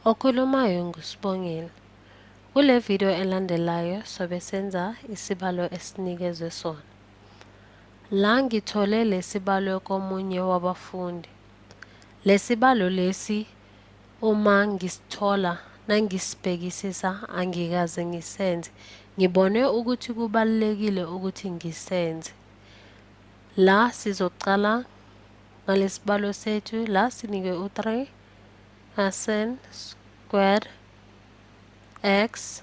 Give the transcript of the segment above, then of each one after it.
Okhulumayo nguSibongile. Kule video elandelayo sobe senza isibalo esinikezwe sona. La ngithole lesibalo komunye wabafundi. Lesibalo lesi uma ngisithola nangisibhekisisa angikaze ngisenze. Ngibone ukuthi kubalulekile ukuthi ngisenze. La sizoqala ngalesibalo sethu la sinikwe u3 asen squared x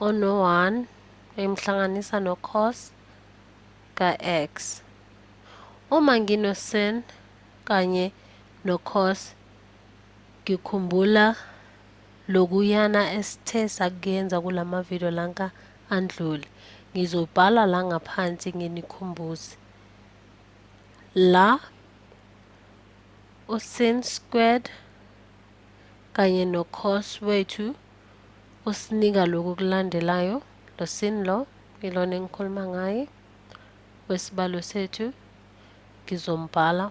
ono-1 emhlanganisa no-cos ka-x. Uma ngino-sin kanye no-cos ngikhumbula lokuyana esithe sakuyenza kulama video lanka andlule. Ngizobhala la ngaphansi nginikhumbuze. La u-sin squared kanye no-cos wethu usinika lokhu kulandelayo. Lo sin lo ilona engikhuluma ngaye wesibalo sethu ngizombhala.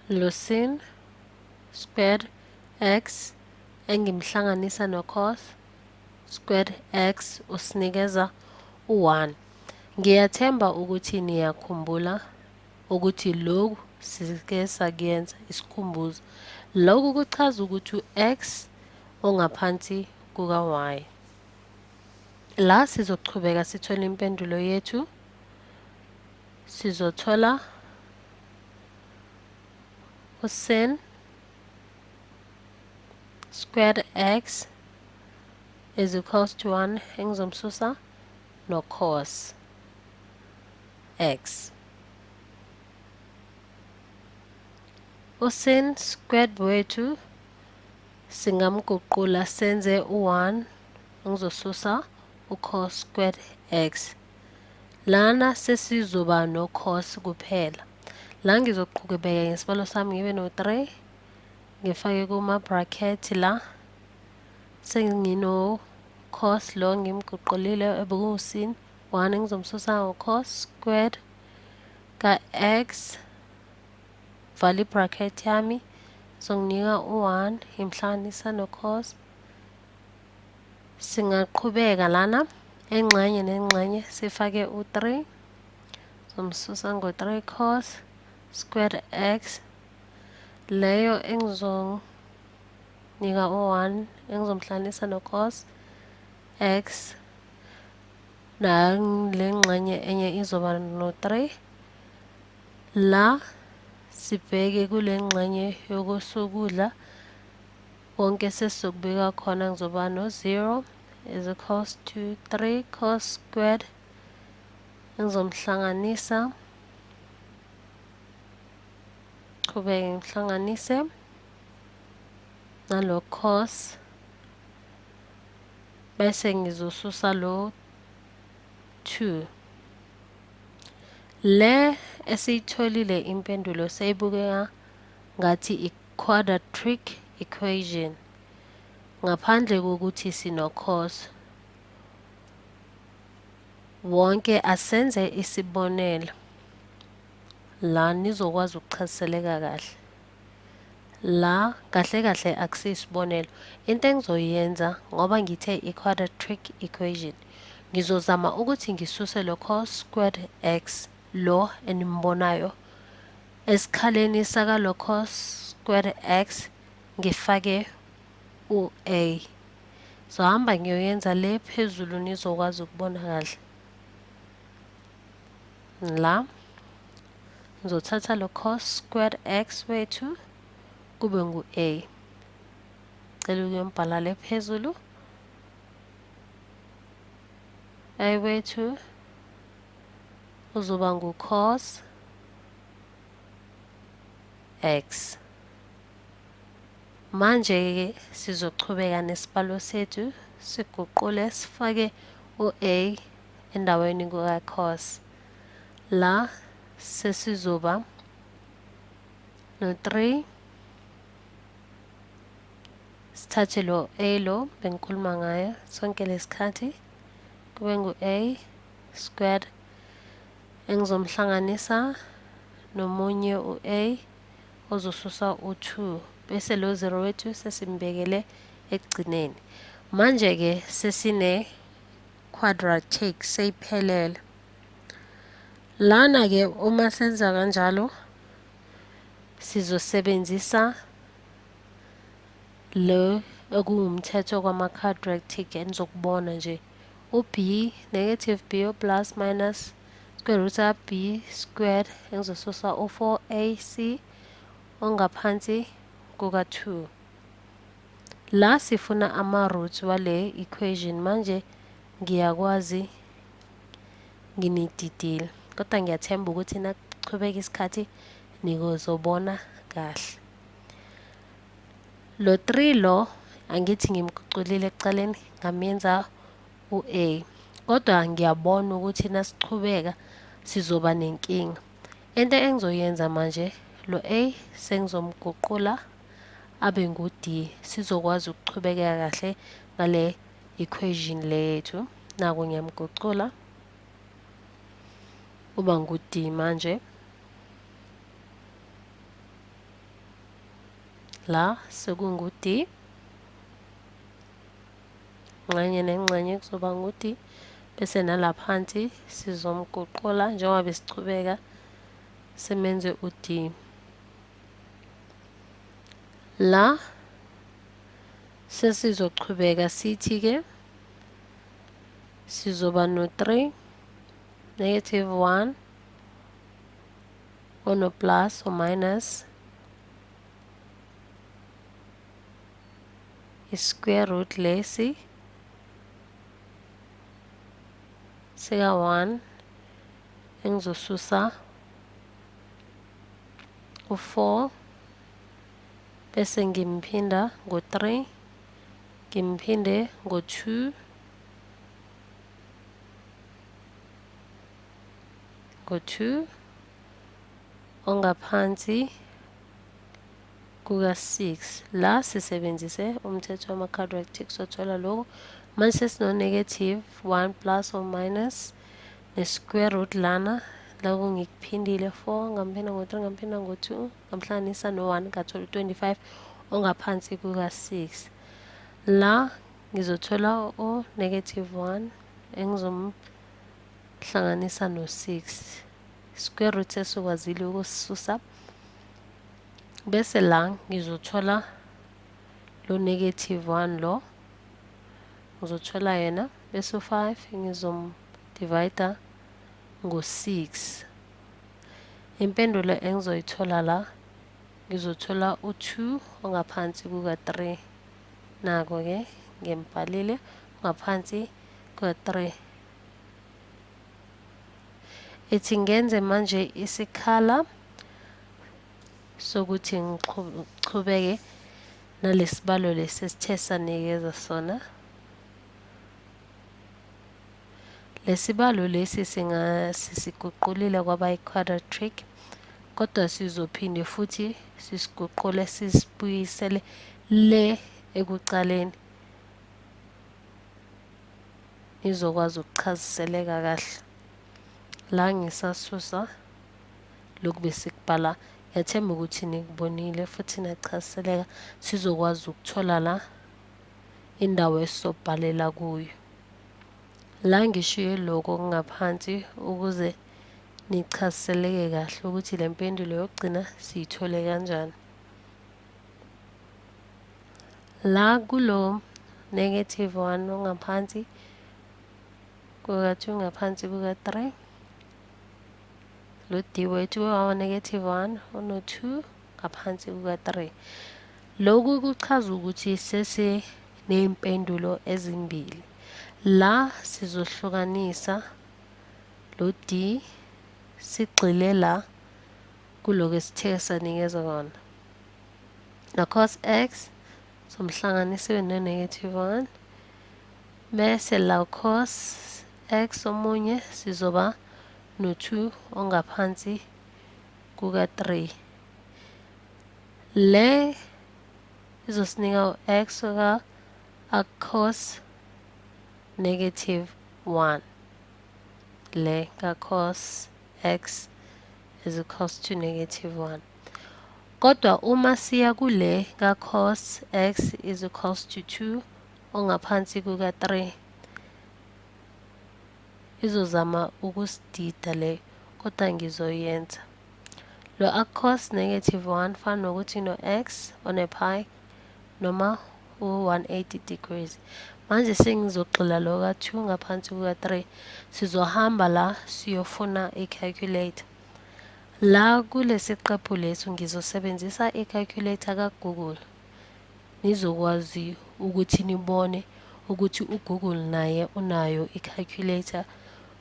Lo sin squared x engimhlanganisa no-cos squared x usinikeza u1. Ngiyathemba ukuthi niyakhumbula ukuthi lokhu sike sakuyenza isikhumbuzo. Lokhu kuchaza ukuthi u-x ongaphansi kuka-y. La sizochubeka sithole impendulo yethu. Sizothola u-sin squared x is equals to 1 engizomsusa no-cos x. U-sin squared wethu singamguqula senze u1 engizosusa u-cos squared x. Lana sesizoba no-cos kuphela. La ngizoqhubeka ngesibalo sami ngibe no3 ngifake kuma-bracket la sengino cos lo ngimguqulile ebukusin 1 engizomsusa ngo-cos squared ka-x. Vala i-bracket yami zonginika u1 imhlanganisa no-cos. Singaqhubeka lana engxenye nengxenye sifake u3 zomsusa ngo3 cos squared x. Leyo engizonika u1 engizomhlanganisa no-cos x nalengxenye enye izoba no3. La sibheke kule ngxenye yokusukudla konke sesizokubeka khona ngizoba no0 is equals to 3 cos squared engizomhlanganisa qhubeke ngihlanganise nalo cos bese ngizosusa lo 2. Le esiyitholile impendulo seyibukeka ngathi i-quadratic equation ngaphandle kokuthi sino-cos. Wonke asenze isibonelo la nizokwazi ukuchaziseleka kahle. La kahle kahle akusisibonelo. Into engizoyenza ngoba ngithe i-quadratic equation ngizozama ukuthi ngisuse lo cos squared x lo enimbonayo esikhaleni sakalo cos squared x ngifake u-a. Zohamba ngiyoyenza le phezulu nizokwazi ukubona kahle. La ngizothatha lo cos squared x wethu kube ngu-a. Cela ukuyombhala le phezulu. A wethu uzoba ngu-cos x. Manje-ke sizochubeka nesibalo sethu siguqule sifake u-a endaweni kuka-cos. La sesizoba no3 sithathe lo a lo bengikhuluma ngayo sonke lesikhathi kube ngu-a squared engizomhlanganisa nomunye u-a ozosusa u2 bese lo 0 wethu sesimbekele ekugcineni. Manje ke sesine quadratic seyiphelele. Lana ke uma senza kanjalo sizosebenzisa lo okuwumthetho kwama-quadratic enizokubona nje u-b negative b plus minus square root b squared engizosusa u4ac ongaphansi kuka2. La sifuna ama-roots wale equation manje ngiyakwazi nginididile kodwa ngiyathemba ukuthi nakuchubeka isikhathi nikozobona kahle. Lo 3 lo angithi ngimguculile ekucaleni ngamenza u-a kodwa ngiyabona ukuthi nasichubeka sizoba nenkinga. Into engizoyenza manje lo a sengizomguqula abe ngu-d sizokwazi ukuchubekeka kahle ngale equation lethu. Naku ngiyamgucula uba ngu-d manje. La sekungu-d ngxenye nengxenye kuzoba ngu-d bese nalaphansi sizomguqula njengoba besichubeka semenze u-d. La sesizochubeka sithi ke sizoba no-3 negative 1 ono plus or minus i-square root lesi sika 1 engizosusa u4 bese ngimphinda ngo-3 ngimphinde ngo-2 ongaphansi kuka6. La sisebenzise umthetho wama-quadratic sothola lokho. Manje sesino-negative 1 plus or minus ne-square root lana la ngikuphindile 4 ngamphinda ngo-3 ngamphinda ngo-2 ngamhlanganisa no-1 ngathola u25 ongaphansi kuka6. La ngizothola u-negative 1 engizomhlanganisa no-6 square root esikwazile ukusisusa bese la ngizothola lo negative 1 lo ngizothola yena bese u5 ngizomdivide ngo-6. Impendulo engizoyithola la ngizothola u2 ongaphansi kuka3. Nako ke ngiyambhalile ngaphansi kuka3. Ethi ngenze manje isikhala sokuthi ngichubeke nalesibalo lesi esithe sanikeza sona. Lesibalo lesi sisiguqulile kwaba i-quadratic kodwa sizophinde futhi sisiguqule sisibuyisele le ekucaleni izokwazi ukuchaziseleka kahle. La ngisasusa lokhu besikubhala yathemba ukuthi nikubonile futhi nachaziseleka sizokwazi ukuthola la indawo esobhalela kuyo. La ngishiye lokho okungaphansi ukuze nichaziseleke kahle ukuthi le mpendulo yokugcina siyithole kanjani. La kulo negative 1 ongaphansi kuka2 ngaphansi kuka3 lo d wethu wawa negative 1 ono2 ngaphansi kuka3. Lokhu kuchaza ukuthi neyimpendulo ezimbili. La sizohlukanisa lo d sigxile la kuloko esithe sanikeza kona. Na cos x somhlanganisiwe no-negative 1 bese la cos x omunye sizoba no2 ongaphansi kuka3. Le izosinika u-x a-cos negative 1. Le ka cos x is equals to negative 1. Kodwa uma siya kule ka-cos x is equals to 2 ongaphansi kuka-3 izozama ukusidida le, kodwa ngizoyenza. Lo acos -1 fana nokuthi no-x one-pi noma u-180 degrees. Manje sengizogxila lo ka-2 ngaphansi kuka-3. Sizohamba la siyofuna i-calculator. La kulesi qephu lethu ngizosebenzisa i-calculator ka-Google. Nizokwazi ukuthi nibone ukuthi uGoogle naye unayo i-calculator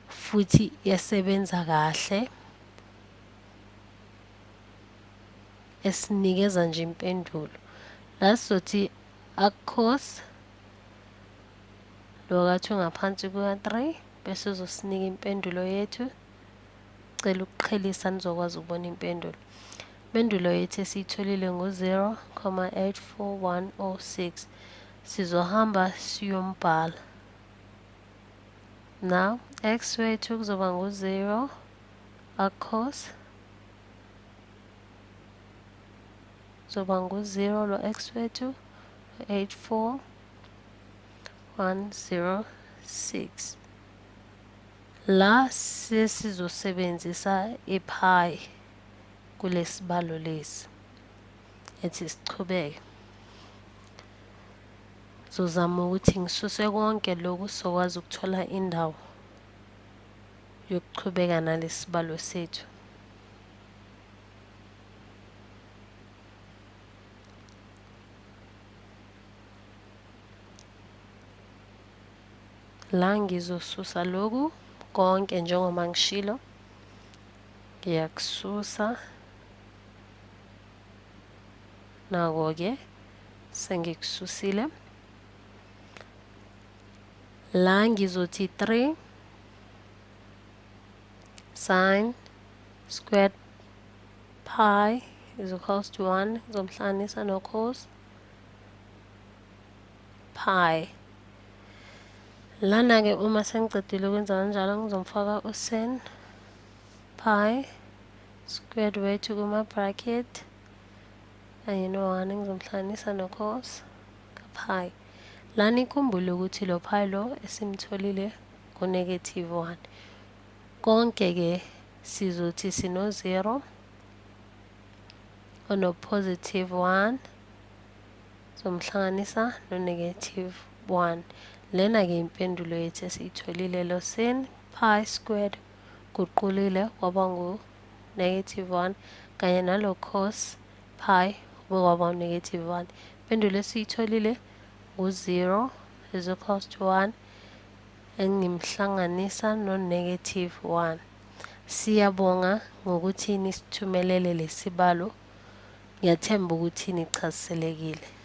futhi yasebenza kahle, esinikeza nje impendulo. La sizothi acos lo ka-2 ngaphansi kuka-3 bese uzosinika impendulo yethu. Cela ukuqhelisa nizokwazi ukubona impendulo. Impendulo yethu esiyitholile ngo-0,84106. Sizohamba siyombhala. Now x wethu kuzoba ngu-0 acos kuzoba ngu-0 lo x wethu 84106. La sesizosebenzisa i-pi kulesibalo lesi ethi sichubeke. Ngizozama ukuthi ngisuse konke lokhu sizokwazi ukuthola indawo yokuchubeka nalesibalo sethu. La ngizosusa lokhu konke njengoba ngishilo. Ngiyakususa. Nako-ke sengikususile. La ngizothi 3 sin squared pi is equals to 1 ngizomhlanganisa no-cos pi. Lana-ke uma sengicedile ukwenza kanjalo ngizomfaka u-sin pi squared wethu kuma-bracket kanye no-1 ngizomhlanganisa no-cos ka-pi. Lana ikhumbule ukuthi lo pi lo esimtholile ku-1. Konke-ke sizothi sino-0 ono-1 zomhlanganisa no-1. Lena-ke impendulo yethu esiyitholile lo sin pi squared guqulile kwaba ngu-1 kanye nalo cos pi kwaba ngu-1. Impendulo esiyitholile ngu-0 is equals to 1 engimhlanganisa no-1. Siyabonga ngokuthi nisithumelele lesibalo. Ngiyathemba ukuthi nichaziselekile.